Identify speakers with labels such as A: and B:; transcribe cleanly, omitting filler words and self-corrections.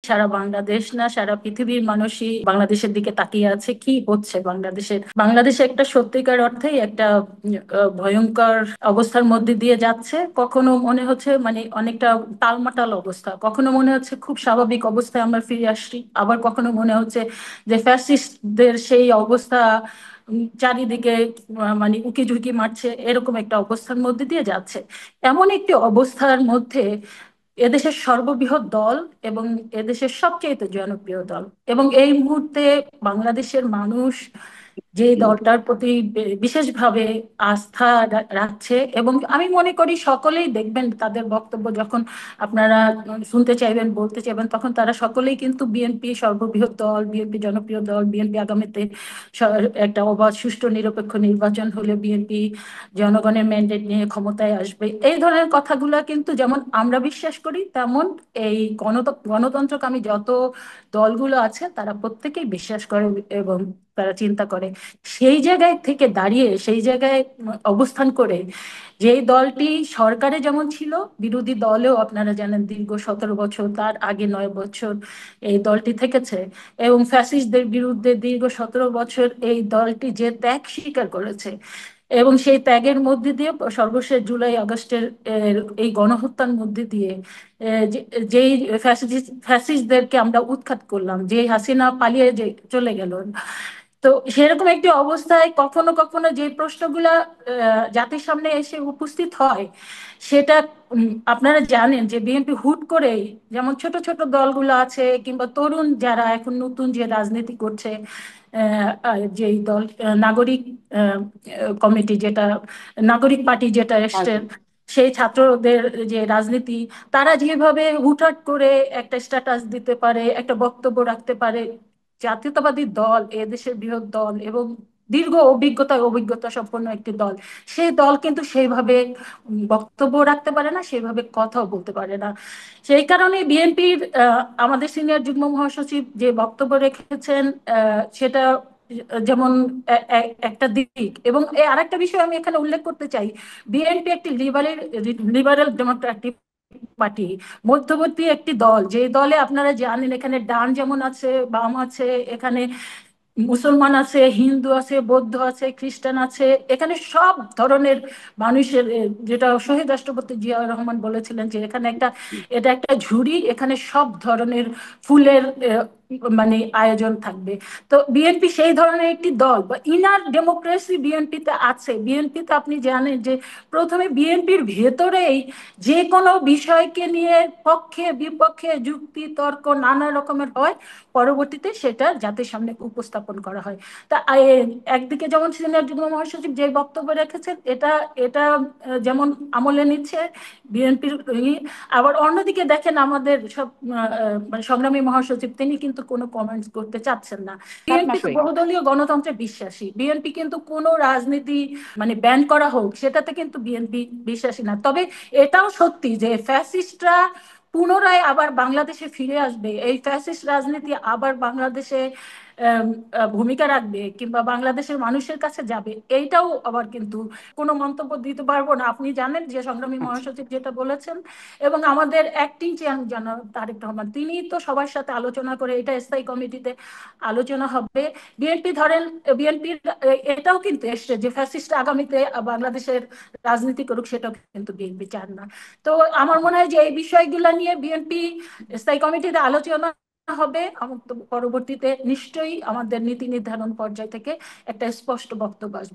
A: সারা বাংলাদেশ না, সারা পৃথিবীর মানুষই বাংলাদেশের দিকে তাকিয়ে আছে কি হচ্ছে বাংলাদেশে একটা সত্যিকার অর্থেই একটা ভয়ঙ্কর অবস্থার মধ্যে দিয়ে যাচ্ছে। কখনো মনে হচ্ছে মানে অনেকটা টালমাটাল অবস্থা, কখনো মনে হচ্ছে খুব স্বাভাবিক অবস্থায় আমরা ফিরে আসছি, আবার কখনো মনে হচ্ছে যে ফ্যাসিস্টদের সেই অবস্থা চারিদিকে মানে উকি ঝুঁকি মারছে, এরকম একটা অবস্থার মধ্যে দিয়ে যাচ্ছে। এমন একটি অবস্থার মধ্যে এদেশের সর্ববৃহৎ দল এবং এদেশের সবচেয়ে জনপ্রিয় দল এবং এই মুহূর্তে বাংলাদেশের মানুষ যে দলটার প্রতি বিশেষভাবে আস্থা রাখছে, এবং আমি মনে করি সকলেই দেখবেন তাদের বক্তব্য যখন আপনারা শুনতে চাইবেন, বলতে চাইবেন, তখন তারা সকলেই কিন্তু বিএনপি সর্ববৃহৎ দল, বিএনপি জনপ্রিয় দল, বিএনপি আগামীতে একটা অবাধ সুষ্ঠু নিরপেক্ষ নির্বাচন হলে বিএনপি জনগণের ম্যান্ডেট নিয়ে ক্ষমতায় আসবে, এই ধরনের কথাগুলো কিন্তু যেমন আমরা বিশ্বাস করি, তেমন এই গণতন্ত্রকামী যত দলগুলো আছে তারা প্রত্যেকেই বিশ্বাস করে এবং তারা চিন্তা করে। সেই জায়গায় থেকে দাঁড়িয়ে, সেই জায়গায় অবস্থান করে যেই দলটি সরকারে যেমন ছিল, বিরোধী দলেও আপনারা জানেন দীর্ঘ 17 বছর, তার আগে 9 বছর এই দলটি থেকেছে, এবং ফ্যাসিস্টদের বিরুদ্ধে দীর্ঘ 17 বছর এই দলটি যে ত্যাগ স্বীকার করেছে, এবং সেই ত্যাগের মধ্যে দিয়ে সর্বশেষ জুলাই আগস্টের এই গণহত্যার মধ্যে দিয়ে যেই ফ্যাসিস্টদেরকে আমরা উৎখাত করলাম, যে হাসিনা পালিয়ে যে চলে গেল, তো সেরকম একটি অবস্থায় কখনো কখনো যে প্রশ্নগুলা জাতির সামনে এসে উপস্থিত হয়, সেটা আপনারা জানেন যে বিএনপি হুট করে, যেমন ছোট ছোট দলগুলো আছে কিংবা তরুণ যারা এখন নতুন যে রাজনীতি করছে, যে দল নাগরিক কমিটি যেটা, নাগরিক পার্টি যেটা এসছে, সেই ছাত্রদের যে রাজনীতি, তারা যেভাবে হুটহাট করে একটা স্ট্যাটাস দিতে পারে, একটা বক্তব্য রাখতে পারে, জাতীয়তাবাদী দল, এদেশের বৃহৎ দল এবং দীর্ঘ অভিজ্ঞতা সম্পন্ন একটি দল, সেই দল কিন্তু সেইভাবে বক্তব্য রাখতে পারে না, সেইভাবে কথাও বলতে পারে না। সেই কারণে বিএনপির আমাদের সিনিয়র যুগ্ম মহাসচিব যে বক্তব্য রেখেছেন, সেটা যেমন একটা দিক, এবং আরেকটা বিষয় আমি এখানে উল্লেখ করতে চাই, বিএনপি একটি লিবারেল ডেমোক্রেটিক পার্টি, মধ্যবর্তী একটি দল, যে দলে আপনারা জানেন এখানে ডান যেমন আছে, বাম আছে, এখানে মুসলমান আছে, হিন্দু আছে, বৌদ্ধ আছে, খ্রিস্টান আছে, এখানে সব ধরনের মানুষের যেটা শহীদ রাষ্ট্রপতি জিয়াউর রহমান বলেছিলেন যে এখানে এটা একটা ঝুড়ি, এখানে সব ধরনের ফুলের মানে আয়োজন থাকবে। তো বিএনপি সেই ধরনের একটি দল, বা ইনার ডেমোক্রেসি বিএনপিতে আছে। বিএনপিতে আপনি জানেন যে প্রথমে বিএনপির ভেতরেই যে কোনো বিষয়কে নিয়ে পক্ষে বিপক্ষে যুক্তি তর্ক নানা রকমের হয়, পরবর্তীতে সেটা জাতির সামনে উপস্থাপন করা হয়। তা একদিকে যেমন সিনিয়র যুগ্ম মহাসচিব যে বক্তব্য রেখেছেন, এটা এটা যেমন আমলে নিচ্ছে বিএনপির, আবার অন্যদিকে দেখেন আমাদের সব মানে সংগ্রামী মহাসচিব, তিনি কিন্তু কোনো কমেন্টস করতে চাচ্ছেন না। বিএনপি তো
B: মাসই।
A: বহুদলীয় গণতন্ত্রে বিশ্বাসী, বিএনপি কিন্তু কোনো রাজনীতি মানে ব্যান করা হোক সেটাতে কিন্তু বিএনপি বিশ্বাসী না। তবে এটাও সত্যি যে ফ্যাসিস্টরা পুনরায় আবার বাংলাদেশে ফিরে আসবে, এই ফ্যাসিস্ট রাজনীতি আবার বাংলাদেশে ভূমিকা রাখবে কিংবা বাংলাদেশের মানুষের কাছে যাবে, এইটাও আবার কিন্তু কোনো মন্তব্য দিতে পারবো না। আপনি জানেন যে সংগ্রামী
B: আচ্ছা।
A: মহাসচিব যেটা বলেছেন, এবং আমাদের অ্যাক্টিং চেয়ারম্যান জনাব তারেক রহমান, তিনি তো সবার সাথে আলোচনা করে এটা স্থায়ী কমিটিতে আলোচনা হবে। বিএনপি ধরেন, বিএনপির এটাও কিন্তু এসছে যে ফ্যাসিস্ট আগামীতে বাংলাদেশের রাজনীতি করুক, সেটাও কিন্তু বিএনপি চান না। তো আমার মনে হয় যে এই বিষয়গুলো নিয়ে বিএনপি স্থায়ী কমিটিতে আলোচনা হবে, পরবর্তীতে নিশ্চয়ই আমাদের নীতি নির্ধারণ পর্যায় থেকে একটা স্পষ্ট বক্তব্য আসবে।